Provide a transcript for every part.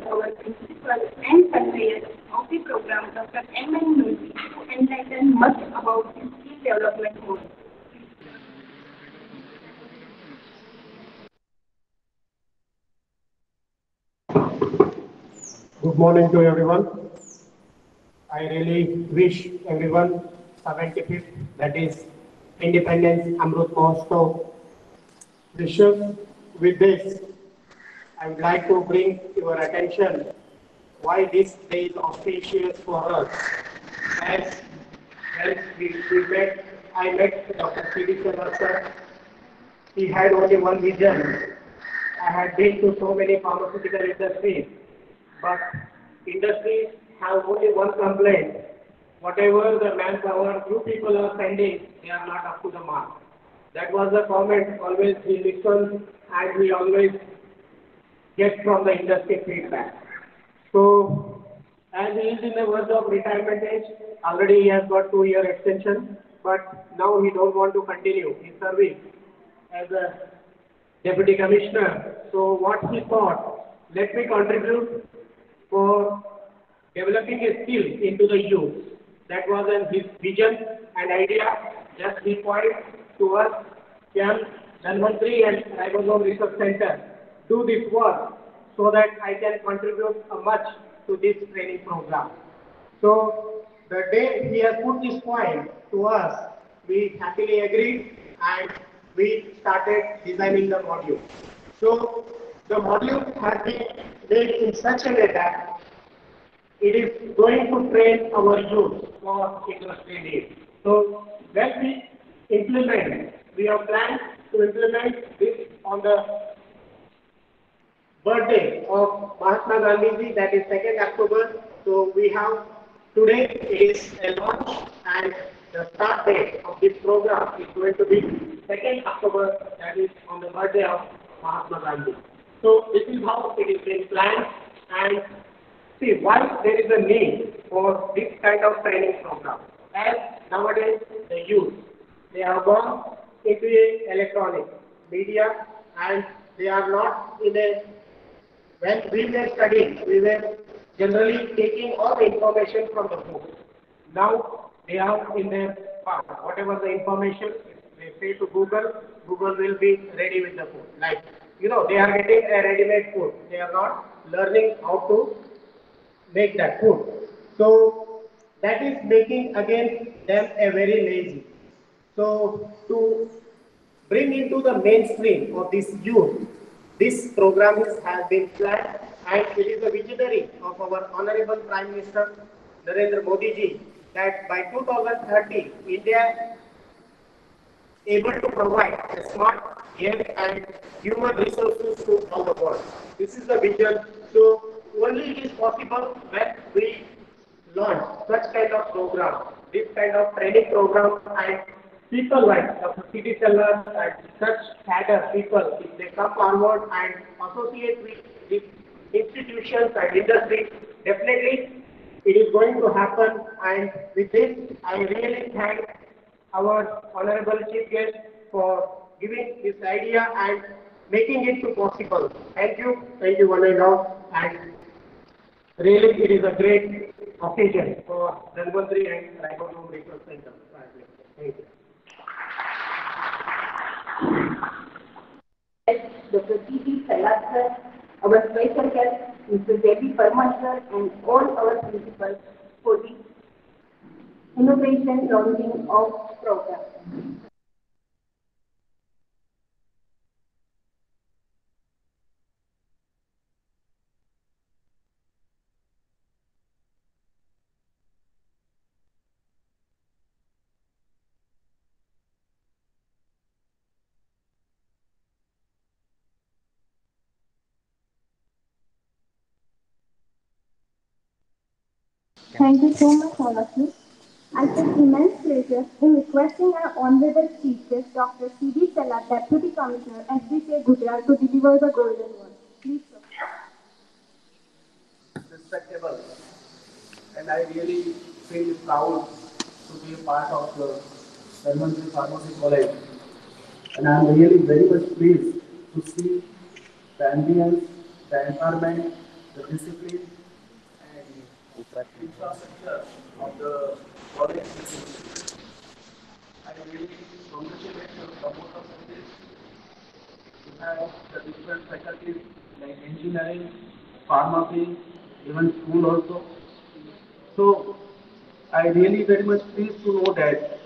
our principal and conveyor of the program, Dr. M. N. Nulli, to enlighten much about the skill development model. Good morning to everyone. I really wish everyone 75th, that is Independence Amrut Mahotsav wishes. With this, I would like to bring your attention why this day is auspicious for us. As when I met Dr. C.D. sir. He had only one vision. I had been to so many pharmaceutical industries, but industries have only one complaint. Whatever the manpower you people are sending, they are not up to the mark. That was the comment always we listen and we always get from the industry feedback. So, as he is in the verge of retirement age, already he has got 2-year extension, but now he don't want to continue his service as a deputy commissioner. So what he thought, let me contribute for developing a skill into the youth. That was his vision and idea. Just he pointed to us, can Dhanvantri and Ribosome Research Center do this work so that I can contribute much to this training program. So the day he has put this point to us, we happily agreed and we started designing the module. So the module has been made in such a way that it is going to train our youth for industry needs. So when we implement, we have planned to implement this on the birthday of Mahatma Gandhi, that is 2nd October. So we have today is a launch and the start date of this program is going to be 2nd October, that is on the birthday of Mahatma Gandhi. So this is how it is being planned, and see why there is a need for this kind of training program. As nowadays the youth, they are gone into electronic media and they are not in a, when we were studying, we were generally taking all the information from the book. Now they are in their part. Whatever the information they say to Google, Google will be ready with the food. Like, you know, they are getting a ready-made food. They are not learning how to make that food. So that is making again them a very lazy. So to bring into the mainstream of this youth, this program has been planned and it is a visionary of our Honorable Prime Minister Narendra Modi ji that by 2030 India able to provide a smart air and human resources to all the world. This is the vision. So only it is possible when we launch such kind of program, this kind of training program, and people like Dr. C.D. Sellers and such cadre people, if they come forward and associate with these institutions and industry, definitely it is going to happen. And with this, I really thank our Honorable Chief Guest for giving this idea and making it to possible. Thank you one and all, and really it is a great occasion for Dhanvantri and Ribosome Research Center. Thank you. Dr. C.D. Salat, our special guest, Mr. Devi Parmar sir, and all our principals for the innovation launching of program. Thank you so much, all of you. I take immense pleasure in requesting our Honorable Chief Guest, Dr. C.D. Salat, Deputy Commissioner, SBK Gujarat, to deliver the golden word. Please, sir. Respectable, and I really feel proud to be a part of the Dhanvantri Pharmacy College. And I am really very much pleased to see the ambience, the environment, the discipline and infrastructure of the college. I really congratulate the promoters of this. You have the different faculties like engineering, pharmacy, even school also. So I really very much pleased to know that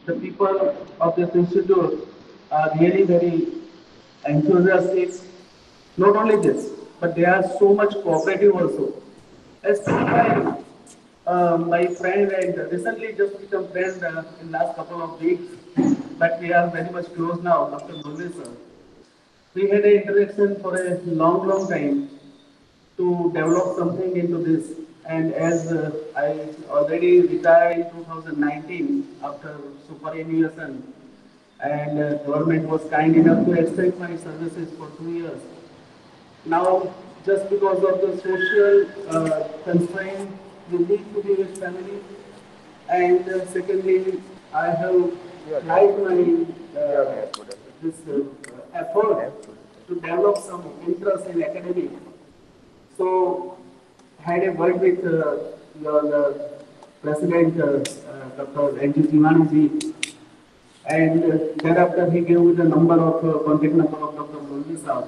the people of this institute are really very enthusiastic. Not only this, but they are so much cooperative also. As my friend and recently just become friends in last couple of weeks, but we are very much close now, Dr. Murli sir. We had an interaction for a long, long time to develop something into this. And as I already retired in 2019 after superannuation, and government was kind enough to extend my services for 2 years. Now, just because of the social constraint, you need to be with family. And secondly, I have tried my this effort to develop some interest in academic. So, had a word with your president, Dr. N.G. Tiwani, and thereafter he gave me the number of contact number of Dr. Murli Saab.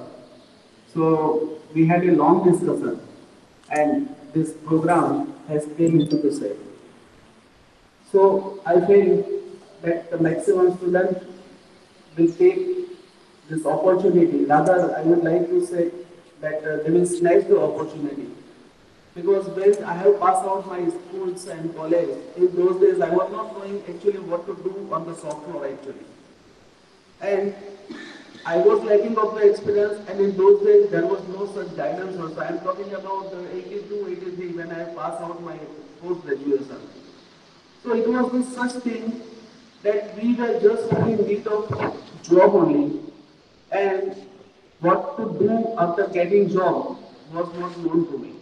So we had a long discussion, and this program has came into the set. So I feel that the maximum students will take this opportunity. Rather, I would like to say that they will snatch the opportunity. Because when I have passed out my schools and college, in those days I was not knowing actually what to do on the software actually. And I was lacking of the experience, and in those days there was no such guidance also. I am talking about 82, 83 when I passed out my post-graduation. So it was this such thing that we were just in need of job only, and what to do after getting job was not known to me.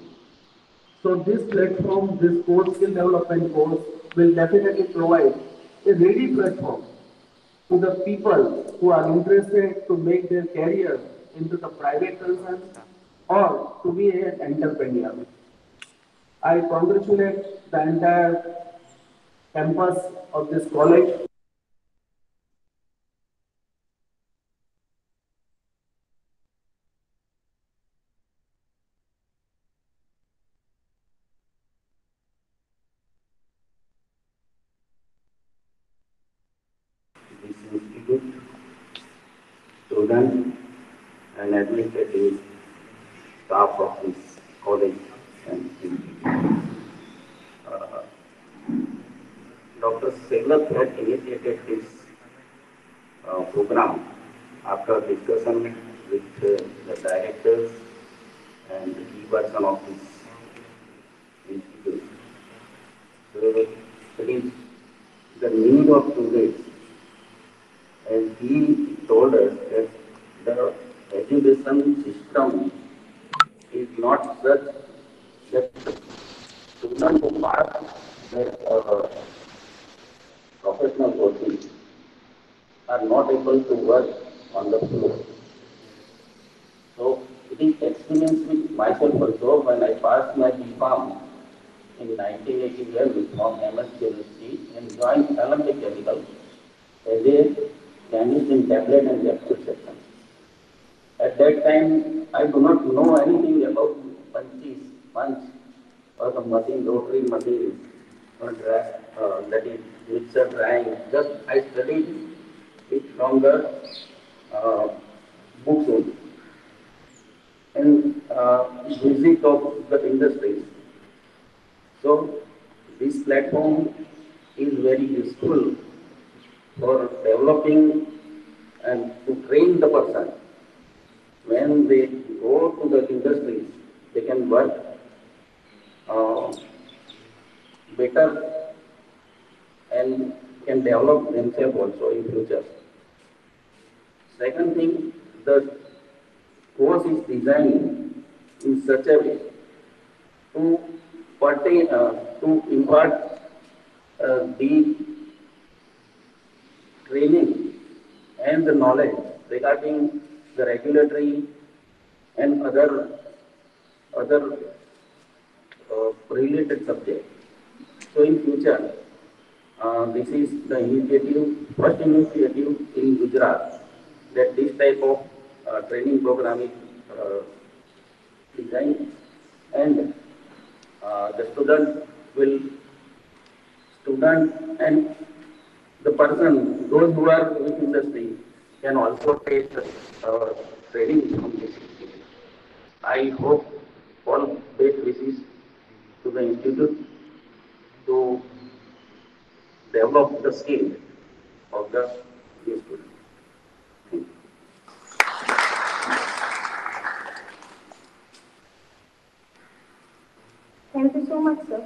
So this platform, this core skill development course will definitely provide a ready platform to the people who are interested to make their career into the private concern or to be an entrepreneur. I congratulate the entire campus of this college. This institute, students and administrative staff of this college and institute. Uh, Dr. Seglap had initiated this program after discussion with the directors and the key person of this institute. So it is the need of students, and he told us that the education system is not such that students who pass their professional courses are not able to work on the floor. So it is experience with myself also when I passed my B.Pharm in 1981 from MS Chemistry and joined Alembic Chemical as a chemist in tablet and capsule section. At that time, I do not know anything about punch or the machine, rotary machine, or that is mixer drying. Just I studied it from the uh, books only and visit of the industries. So this platform is very useful for developing and to train the person. When they go to the industries, they can work better and can develop themselves also in future. Second thing, the course is designed in such a way to to impart the training and the knowledge regarding the regulatory and other other related subjects. So in future, this is the first initiative in Gujarat that this type of training program is designed, and the student and the person, those who are in industry, can also take training from this institute. I hope all best wishes to the institute to develop the skill of the new student. Thank you. Thank you so much, sir.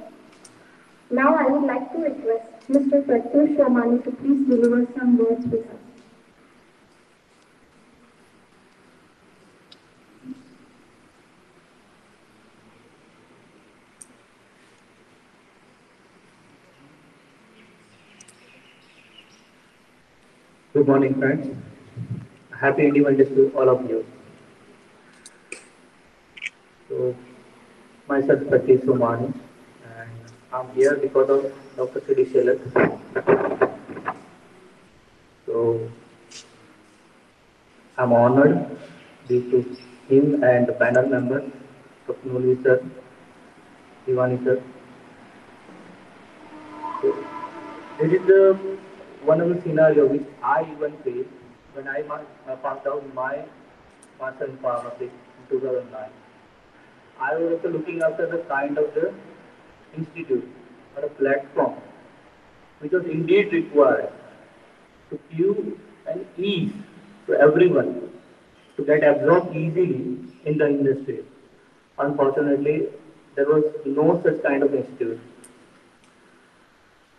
Now I would like to request Mr. Pratyush Somani to please deliver some words with us. Good morning, friends. Happy Independence to all of you. So, myself Pratyush Somani, and I'm here because of Dr. C.D. Shelat. So, I'm honored due to him and the panel members, Dr. Nuli sir, Ivani sir. So, this is the one of the scenario which I even faced when I passed out my master in pharmacy in 2009. I was also looking after the kind of the institute or a platform which was indeed required to give an ease to everyone to get absorbed easily in the industry. Unfortunately, there was no such kind of institute.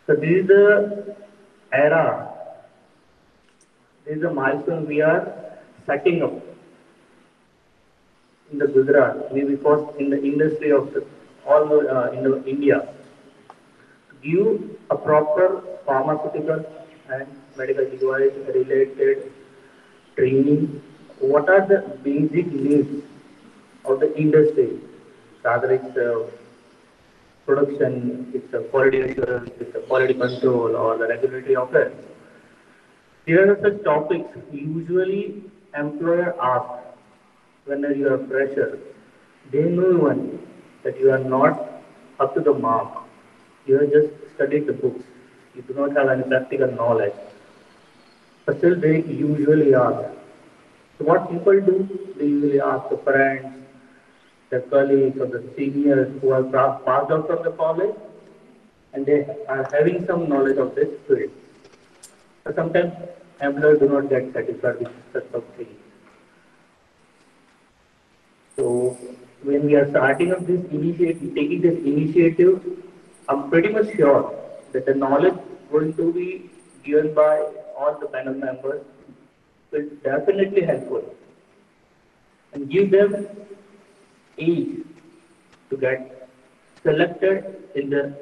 So this is the era, this is the milestone we are setting up in the Gujarat, maybe first in the industry of in India, to give a proper pharmaceutical and medical device related training. What are the basic needs of the industry? Rather, it's production, it's a quality assurance, it's a quality control, or the regulatory affairs. Here are such topics usually employer asks when you are a fresher. They know one that you are not up to the mark. You have just studied the books. You do not have any practical knowledge. But still they usually ask. So what people do, they usually ask the friends, their colleagues or the seniors who are passed out from the college and they are having some knowledge of this field. But sometimes employers do not get satisfied with such of things. So when we are starting up this initiative, taking this initiative, I'm pretty much sure that the knowledge going to be given by all the panel members will definitely helpful and give them ease to get selected in the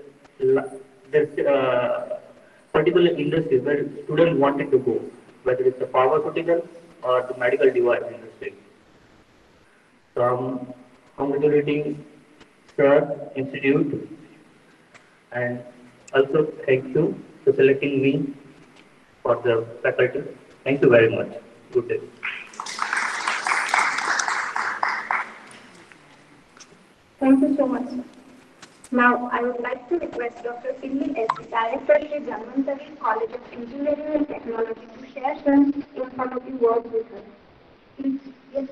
particular industry where students wanted to go, whether it's the pharmaceutical or the medical device industry. So I'm congratulating Sir Institute and also thank you for selecting me for the faculty. Thank you very much. Good day. Thank you so much, sir. Now, I would like to request Dr. Sidney S., Director of the Janmantari College of Engineering and Technology, to share some informative words with us. Please, yes.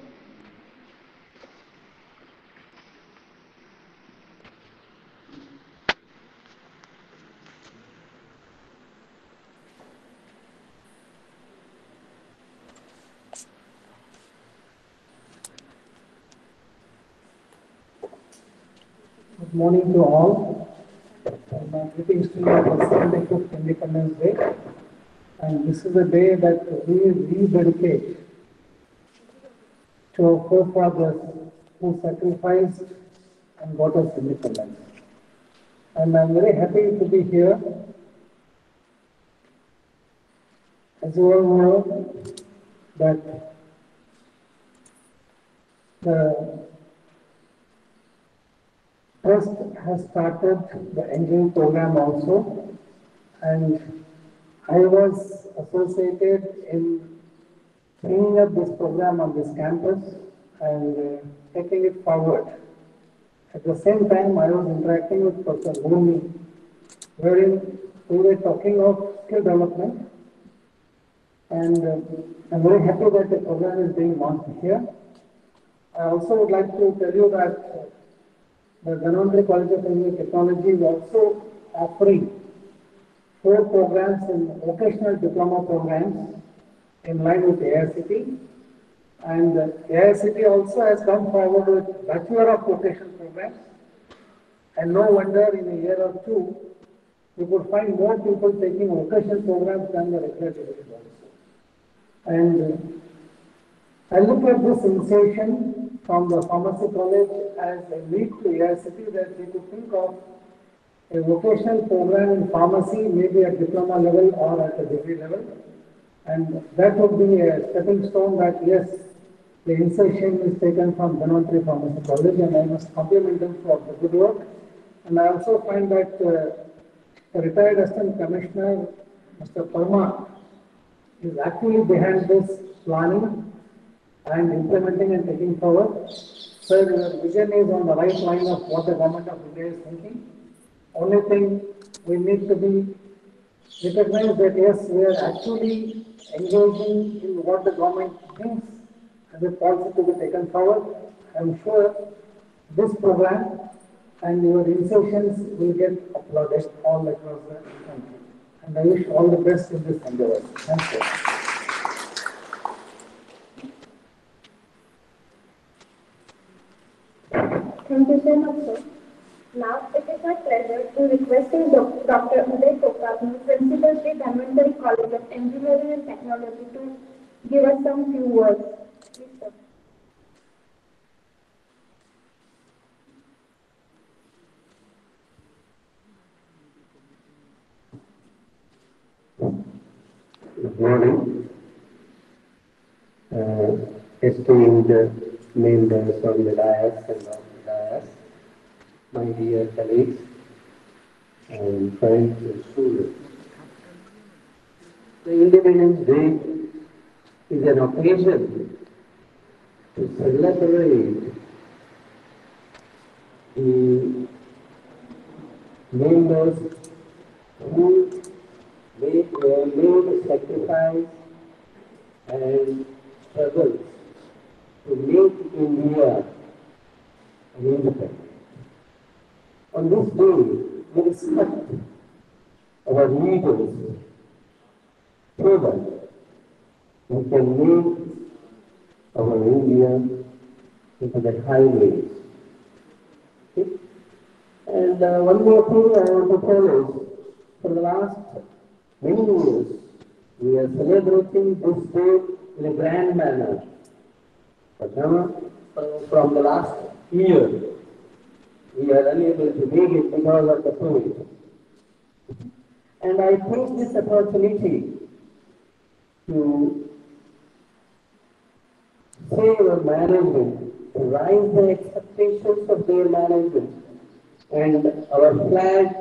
Good morning to all. My greetings to you on the 75th Independence Day. And this is a day that we rededicate to our forefathers who sacrificed and got us independence. And I'm very happy to be here. As you all know, that the Trust has started the engine program also, and I was associated in bringing up this program on this campus and taking it forward. At the same time, I was interacting with Professor Bhumi, wherein we were talking of skill development, and I'm very happy that the program is being launched here. I also would like to tell you that the Dhanvantari College of Engineering Technology is also offering 4 programs in vocational diploma programs in line with AICT. And AICT also has come forward with Bachelor of Vocation programs. And no wonder in a year or two, we could find more people taking vocational programs than the regular degrees also. And I look at this initiation from the pharmacy college as a lead to AICT that we could think of a vocational program in pharmacy, maybe at diploma level or at a degree level. And that would be a stepping stone that yes, the insertion is taken from Dhanvantari Pharmacy College, and I must compliment them for the good work. And I also find that the retired Assistant Commissioner, Mr. Parma, is actually behind this planning and implementing and taking forward. So your vision is on the right line of what the government of India is thinking. Only thing we need to be recognize that yes, we are actually engaging in what the government thinks and the policy to be taken forward. I am sure this program and your insertions will get applauded all across the country. And I wish all the best in this endeavor. Thank you. Thank you so much, sir. Now, it is my pleasure to requesting Dr. Uday Kokatnu, Principal Sri Dhanvantari College of Engineering and Technology, to give us some few words. Please, sir. Good morning. Esteemed members on the dais and on the dais, my dear colleagues and friends and students. The Independence Day is an occasion to celebrate the members who made sacrifice and struggles to make India an independent. On this day, we respect our leaders so that we can make our India into the highways. Okay? And one more thing I want to tell is, for the last many years, we are celebrating this day in a grand manner. But now, from the last year, we are unable to make it because of the COVID. And I take this opportunity to say our management, to rise the expectations of their management, and our flag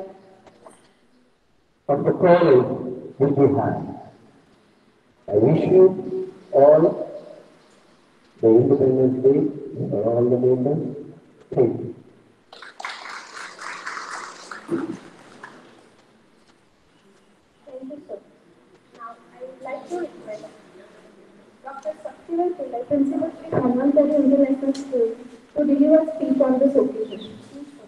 of the college will be high. I wish you all the Independence Day for all the members. Thank you. Thank you, sir. Now, I would like to request Dr. Saksivan Pillai, Principal Sri Dhanvantari International School, to deliver a speech on this occasion. Please, sir.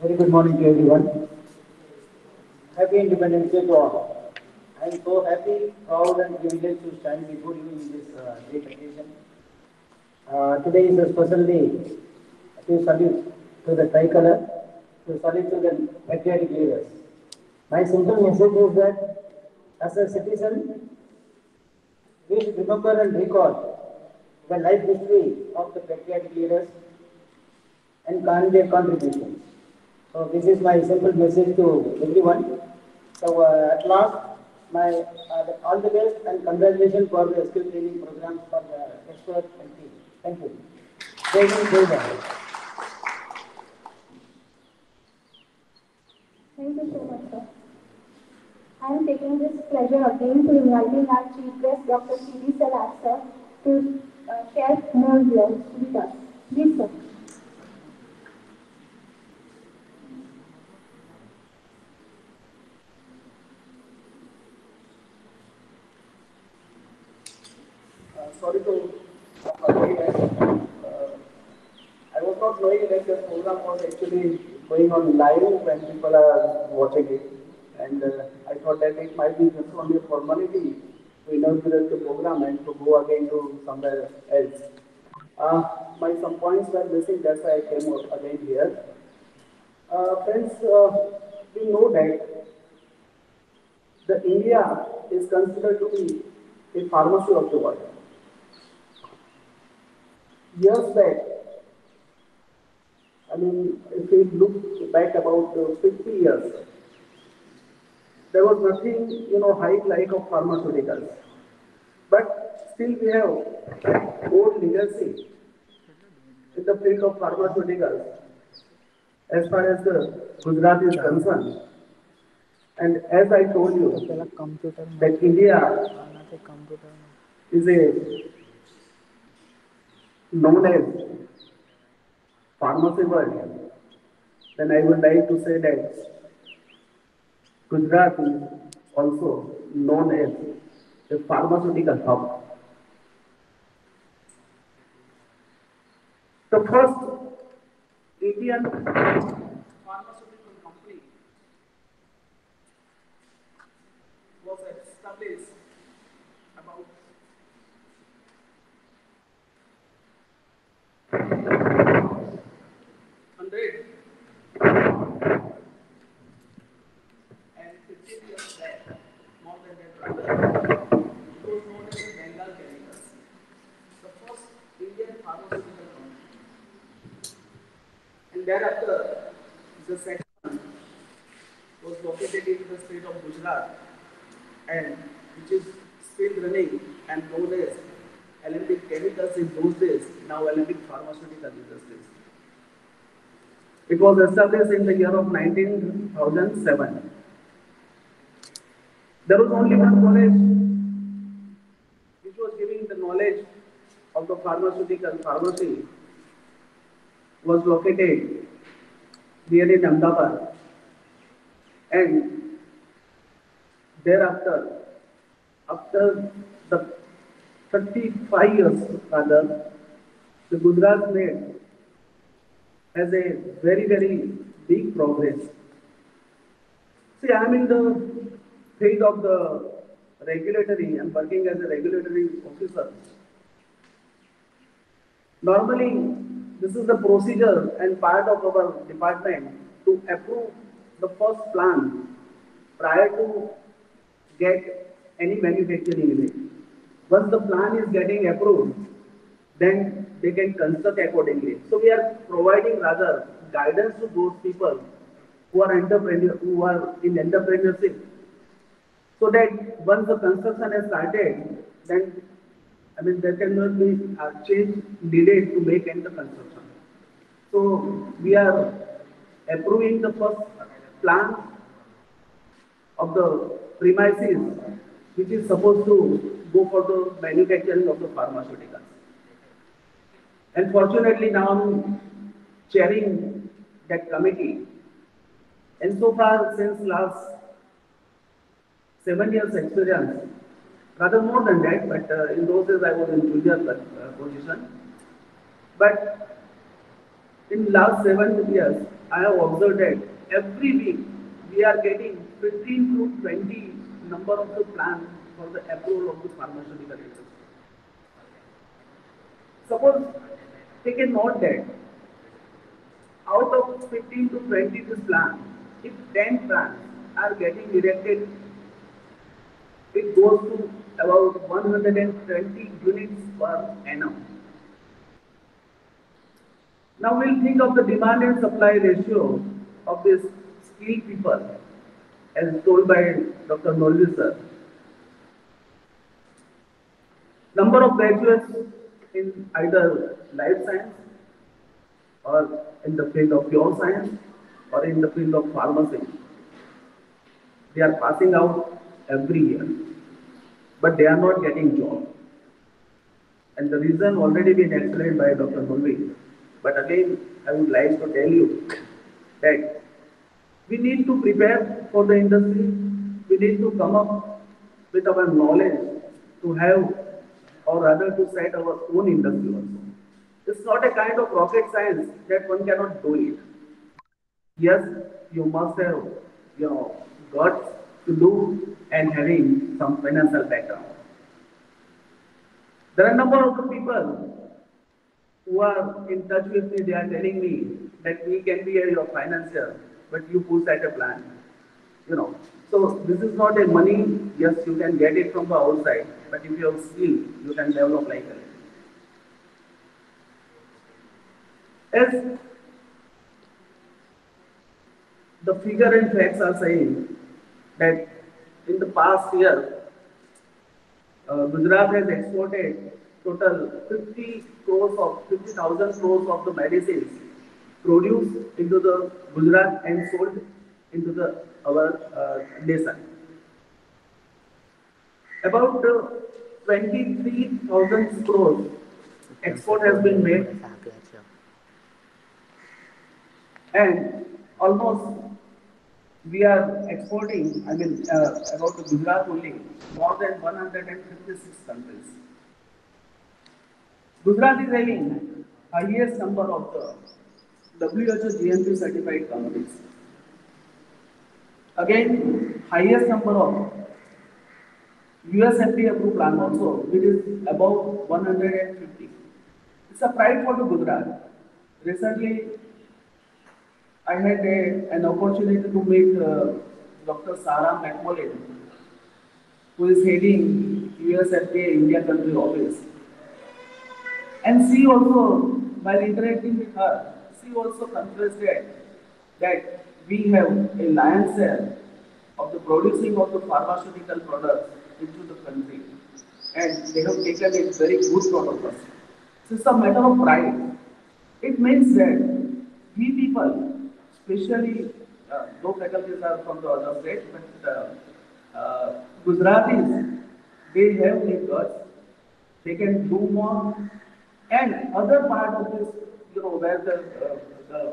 Very good morning to everyone. Happy Independence Day to all. I am so happy, proud and privileged to stand before you in this great occasion. Today is a special day to salute to the tricolor, to salute to the patriotic leaders. My simple message is that as a citizen, we should remember and recall the life history of the patriotic leaders and their contributions. So this is my simple message to everyone. So at last, all the best and congratulations for the skill training programs for the expert and team. Thank you. Jai Hind, Jai Bharat. Thank you so much, sir. I am taking this pleasure again to inviting our Chief Guest, Dr. C.D. Salat, sir, to share more views with us. Please, sir. Sorry to agree that I was not knowing that the program was actually going on live when people are watching it. And I thought that it might be just only a formality to inaugurate the program and to go again to somewhere else. Some points were missing, that's why I came again here. Friends, we know that the India is considered to be a pharmacy of the world. Years back, if we look back about 50 years, there was nothing, hype like of pharmaceuticals. But still we have old legacy in the field of pharmaceuticals as far as the Gujarat is concerned. And as I told you, that India is known as pharmacy world, then I would like to say that Gujarat is also known as a pharmaceutical hub. The first Indian pharmaceutical company was established about 150 years back, more than that rather. It was known as Bengal Chemicals, the first Indian pharmaceutical company. And thereafter, the second one was located in the state of Gujarat, and which is still running and known as Alembic Chemicals in those days, now Alembic Pharmaceutical Industries. It was established in the year of 1907. There was only one college which was giving the knowledge of the pharmaceutical pharmacy, was located here in Ahmedabad. And thereafter, after the 35 years rather, the Gujarat made has a very, very big progress. See, I am in the field of the regulatory, I am working as a regulatory officer. Normally, this is the procedure and part of our department to approve the first plan prior to get any manufacturing unit. Once the plan is getting approved, then they can construct accordingly. So we are providing rather guidance to those people who are in entrepreneurship, so that once the construction has started, then there cannot be a change needed to make any construction. So we are approving the first plan of the premises, which is supposed to go for the manufacturing of the pharmaceuticals. And fortunately now I'm chairing that committee. And so far, since last 7 years experience, rather more than that, but in those days I was in junior position. But in last 7 years, I have observed that every week we are getting 15 to 20 number of the plans for the approval of the pharmaceutical industry. Suppose take a note that out of 15 to 20 this plan, if 10 plans are getting erected, it goes to about 120 units per annum. Now we'll think of the demand and supply ratio of these skilled people, as told by Dr. Nolvi sir. Number of graduates in either life science or in the field of pure science or in the field of pharmacy. They are passing out every year, but they are not getting job. And the reason already been explained by Dr. Mulvi. But again, I would like to tell you that we need to prepare for the industry. We need to come up with our knowledge to have, or rather to set our own industry also. It's not a kind of rocket science that one cannot do it. Yes, you must have, guts to do and having some financial background. There are a number of the people who are in touch with me. They are telling me that we can be your financier, but you push at a plan. So this is not a money. Yes, you can get it from the outside, but if you have skill, you can develop like that. As the figure and facts are saying that in the past year, Gujarat has exported total 50,000 crores of the medicines produced into the Gujarat and sold into our nation. About 23,000 crores export has been made, and almost we are exporting, about the Gujarat only, more than 156 countries. Gujarat is having highest number of the WHO GMP certified companies. Again, highest number of US FDA approved plant also, which is about 150. It's a pride for the Gujarat. Recently, I had an opportunity to meet Dr. Sarah McMullen, who is heading US FDA India country office. And she also, while interacting with her, she also confessed that we have a lion's share of the producing of the pharmaceutical products into the country. And they have taken it very good note of us. So it's a matter of pride. It means that we people, especially though faculties are from the other states, but Gujaratis, they have the guts, they can do more, and other part of this, where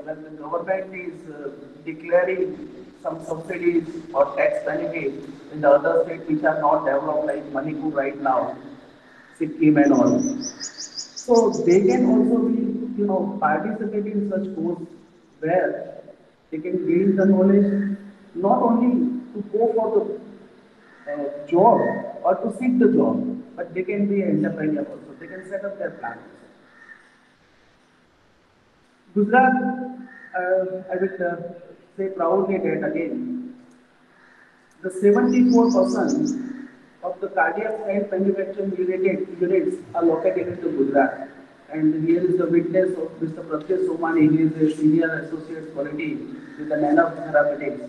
when the government is declaring some subsidies or tax benefits in the other states which are not developed, like Manipur right now, Sikkim and all. So they can also be, participating in such course where they can gain the knowledge, not only to go for the job or to seek the job, but they can be an entrepreneur also. They can set up their plans. Gujarat, I would say proudly that again, the 74% of the cardiac health manufacturing units are located in Gujarat. And here is the witness of Mr. Pratyush Somani. He is a senior associate quality with the Nano Therapeutics.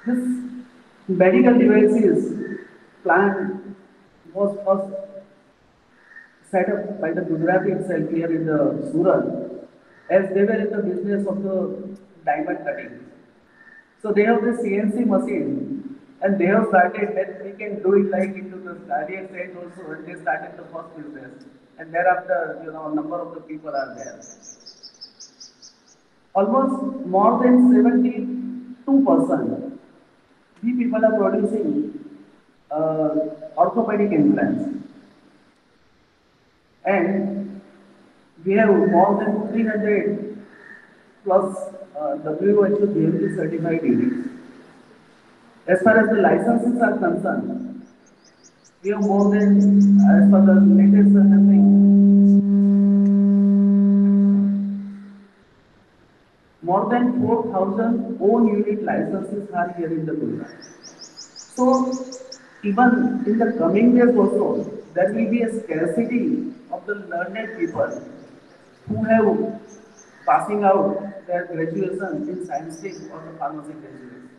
This medical devices plant was first set up by the Gujarati itself here in the Surat, as they were in the business of the diamond cutting. So they have this CNC machine, and they have started that we can do it like into the cardiac side also, and they started the first business. And thereafter, a number of the people are there. Almost more than 72%, we people are producing orthopedic implants. And we have more than 300 plus WHO GMP certified units. As far as the licenses are concerned, we have more than, as per the latest statistics, more than 4,000 own unit licenses are here in the Gujarat. So, even in the coming days also, there will be a scarcity of the learned people who have passing out their graduation in scientific or the pharmacy graduation.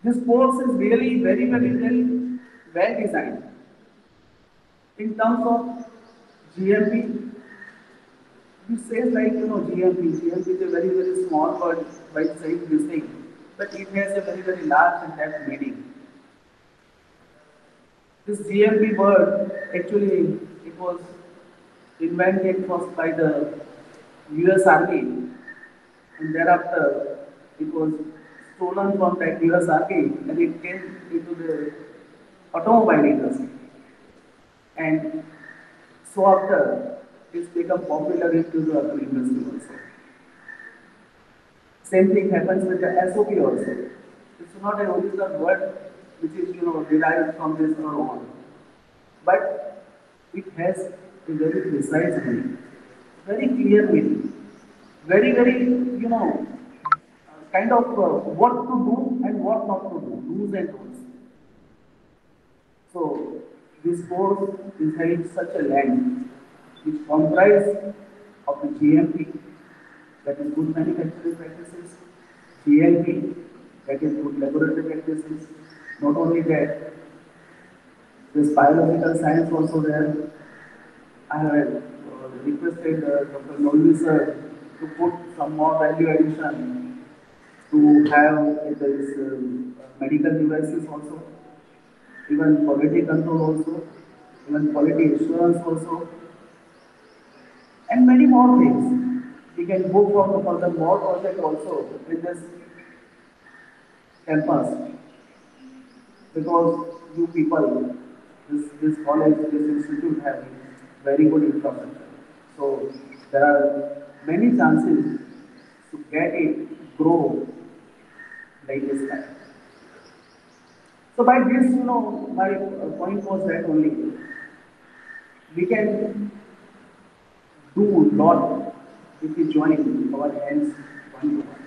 This course is really very, very well well designed. In terms of GMP, you say like, GMP is a very, very small word by saying this thing, but it has a very, very large and depth meaning. This GMP word, actually, it was invented first by the US Army, and thereafter it was stolen from that US Army and it came into the automobile industry. And so after, it's become popular into the other industry also. Same thing happens with the SOP also. It's not an original word which is derived from this or on, but it has a very precise meaning, very clear meaning, very very kind of what to do and what not to do, do's and don'ts. So this course is having such a length which comprises of the GMP, that is good manufacturing practices, GLP, that is good laboratory practices. Not only that, this biological science also there. I have requested Dr. Nolvi sir to put some more value addition to have this medical devices also, even quality control also, even quality assurance also, and many more things. We can go for the more project also with this campus, because you people, this college, this institute have very good infrastructure. So there are many chances to get it grow like this kind. So by this, my point was that only we can do a lot if we join our hands one to one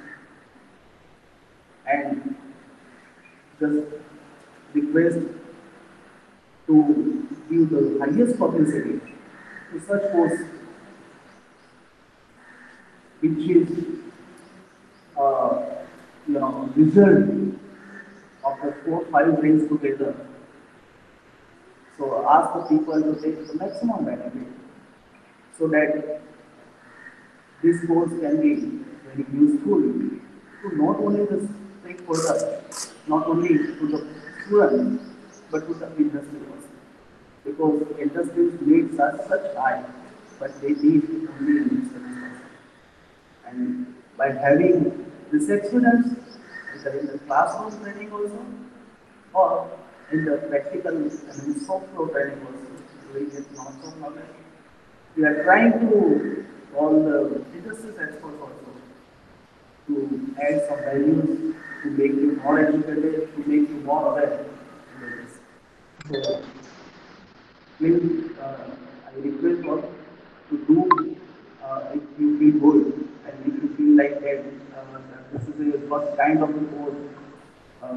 and just request to give the highest publicity to such course which is result of the 4-5 days together. So ask the people to take the maximum benefit so that this course can be very useful to not only the stakeholders, not only to the students, but to the industry also. Because industries needs are such high, but they need only industry. And by having this experience, either in the classroom training also, or in the practical and in soft flow training also, doing it non-stop knowledge, we are trying to all the industry experts also to add some values, to make you more educated, to make you more aware of this. So, please, I request all to do if you feel good and if you feel like that this is the first kind of the course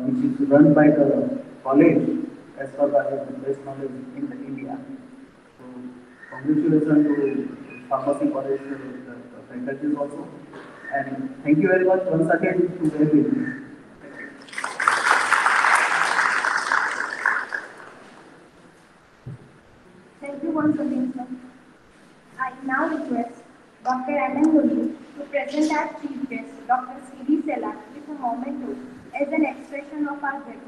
which is run by the college as per the best knowledge in the India. So, congratulations to Pharmacy College, the faculties also, and thank you very much once again to everyone. Thank you once again, sir. I now request Dr. M.N. Mulli to present our chief guest, Dr. C.D. Sela, with a memento as an expression of our gratitude.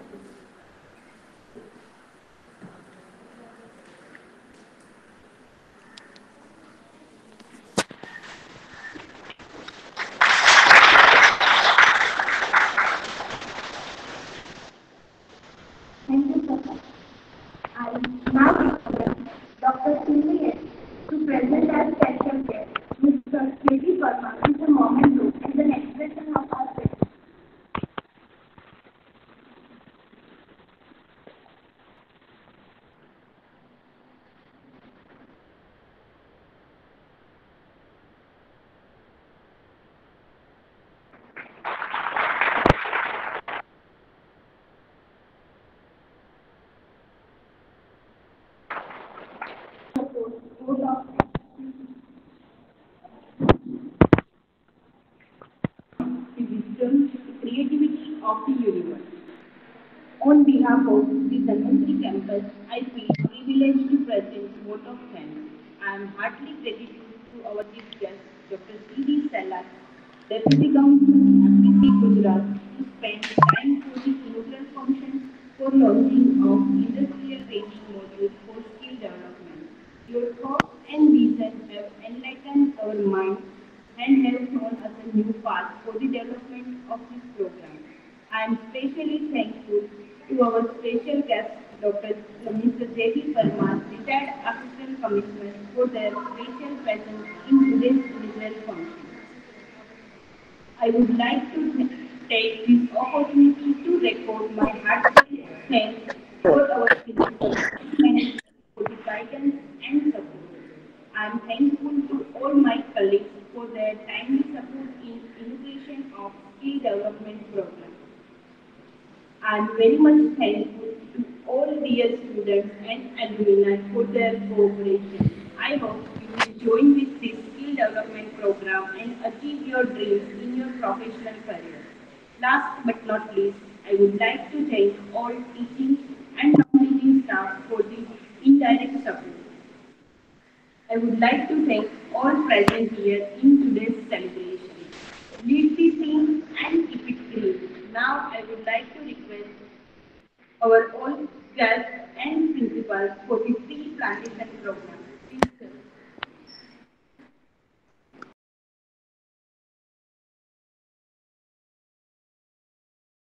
Thank you, sir. I now request Dr. C.D. to present our special guest, Mr. K.D. Verma, with a memento as an expression of our gratitude. behalf of the Dhanvantri campus, I feel privileged to present vote of thanks. I am heartily grateful to our chief guest, Dr. C.D. Salat, Deputy Commissioner, FPC Gujarat, to spend time for the inaugural function for launching of industrial training module for skill development. Your thoughts and vision have enlightened our minds and have shown us a new path for the development of this program. I am especially thankful to our special guest, Dr. Mr. J.D. Parmar, retired Assistant Commissioner, for their special presence in today's inaugural function. I would like to take this opportunity to record my heartfelt thanks for our principal and for the guidance and support. I am thankful to all my colleagues for their timely support in integration of skill development program. I am very much thankful to all dear students and alumni for their cooperation. I hope you will join with this skill development program and achieve your dreams in your professional career. Last but not least, I would like to thank all teaching and non-teaching staff for the indirect support. I would like to thank all present here in today's celebration. Lead the team and keep it green. Now I would like to request our all guests and principals for the tree plantation program.